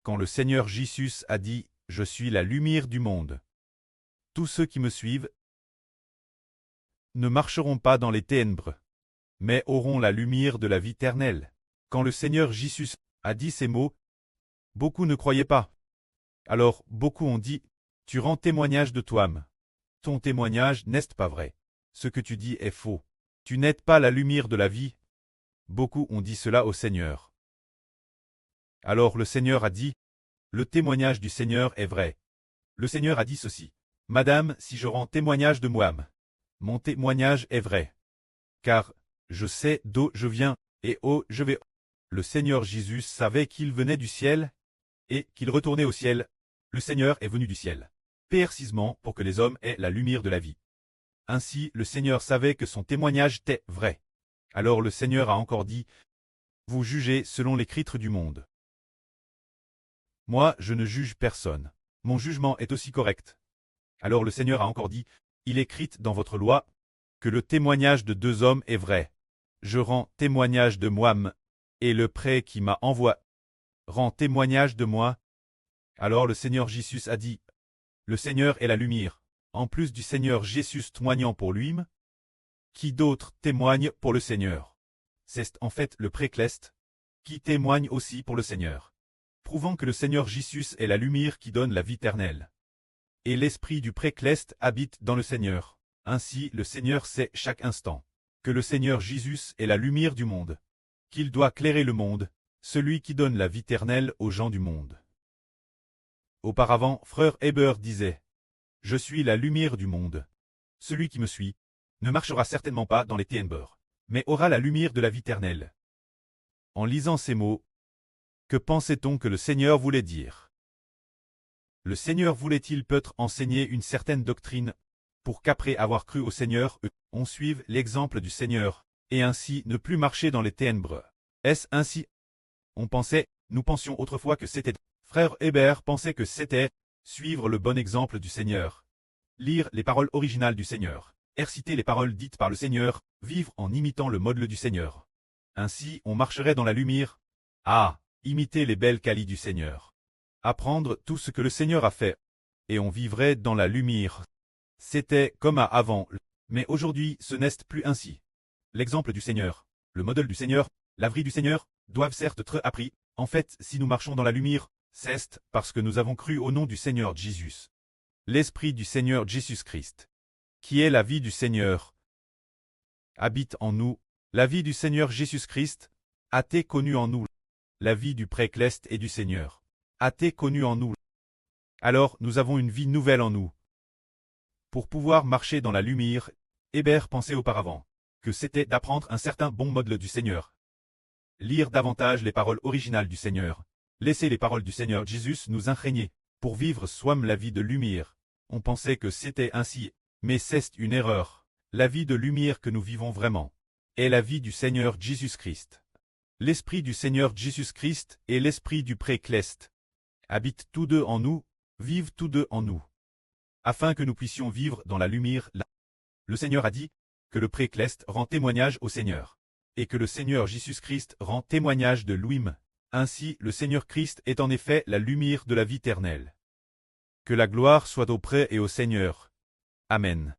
quand le Seigneur Jésus a dit « Je suis la lumière du monde ». Tous ceux qui me suivent ne marcheront pas dans les ténèbres, mais auront la lumière de la vie éternelle. Quand le Seigneur Jésus a dit ces mots, beaucoup ne croyaient pas. Alors beaucoup ont dit « Tu rends témoignage de toi-même. Ton témoignage n'est pas vrai. Ce que tu dis est faux. Tu n'es pas la lumière de la vie. » Beaucoup ont dit cela au Seigneur. Alors le Seigneur a dit « Le témoignage du Seigneur est vrai. » Le Seigneur a dit ceci « Madame, si je rends témoignage de moi-même, mon témoignage est vrai. Car je sais d'où je viens et où je vais. » Le Seigneur Jésus savait qu'il venait du ciel et qu'il retournait au ciel. Le Seigneur est venu du ciel, précisément pour que les hommes aient la lumière de la vie. Ainsi, le Seigneur savait que son témoignage était vrai. Alors le Seigneur a encore dit « Vous jugez selon les critères du monde. Moi, je ne juge personne. Mon jugement est aussi correct. » Alors le Seigneur a encore dit « Il est écrit dans votre loi que le témoignage de deux hommes est vrai. Je rends témoignage de moi-même, et le prêtre qui m'a envoyé rend témoignage de moi. » Alors le Seigneur Jésus a dit « Le Seigneur est la lumière. » En plus du Seigneur Jésus témoignant pour lui-même, qui d'autre témoigne pour le Seigneur? C'est en fait le prêtre qui témoigne aussi pour le Seigneur, prouvant que le Seigneur Jésus est la lumière qui donne la vie éternelle. Et l'esprit du prêtre habite dans le Seigneur. Ainsi le Seigneur sait chaque instant que le Seigneur Jésus est la lumière du monde, qu'il doit éclairer le monde, celui qui donne la vie éternelle aux gens du monde. Auparavant, frère Heber disait « Je suis la lumière du monde. Celui qui me suit ne marchera certainement pas dans les ténèbres, mais aura la lumière de la vie éternelle. » En lisant ces mots, que pensait-on que le Seigneur voulait dire? Le Seigneur voulait-il peut-être enseigner une certaine doctrine pour qu'après avoir cru au Seigneur, on suive l'exemple du Seigneur, et ainsi ne plus marcher dans les ténèbres? Est-ce ainsi? Nous pensions autrefois que c'était. Frère Heber pensait que c'était suivre le bon exemple du Seigneur, lire les paroles originales du Seigneur, réciter les paroles dites par le Seigneur, vivre en imitant le modèle du Seigneur. Ainsi on marcherait dans la lumière. Imiter les belles qualités du Seigneur. Apprendre tout ce que le Seigneur a fait. Et on vivrait dans la lumière. C'était comme avant, mais aujourd'hui ce n'est plus ainsi. L'exemple du Seigneur, le modèle du Seigneur, la vie du Seigneur, doivent certes être appris. En fait, si nous marchons dans la lumière, c'est parce que nous avons cru au nom du Seigneur Jésus. L'Esprit du Seigneur Jésus-Christ, qui est la vie du Seigneur, habite en nous. La vie du Seigneur Jésus-Christ a été connue en nous. La vie du prêtre et du Seigneur a été connue en nous. Alors nous avons une vie nouvelle en nous. Pour pouvoir marcher dans la lumière, Heber pensait auparavant que c'était d'apprendre un certain bon modèle du Seigneur. Lire davantage les paroles originales du Seigneur. Laisser les paroles du Seigneur Jésus nous imprégner, pour vivre soi-même la vie de lumière. On pensait que c'était ainsi, mais c'est une erreur. La vie de lumière que nous vivons vraiment est la vie du Seigneur Jésus-Christ. L'Esprit du Seigneur Jésus-Christ et l'Esprit du prêtre habitent tous deux en nous, vivent tous deux en nous, afin que nous puissions vivre dans la lumière. Le Seigneur a dit que le prêtre rend témoignage au Seigneur, et que le Seigneur Jésus-Christ rend témoignage de lui-même. Ainsi, le Seigneur Christ est en effet la lumière de la vie éternelle. Que la gloire soit au prêtre et au Seigneur. Amen.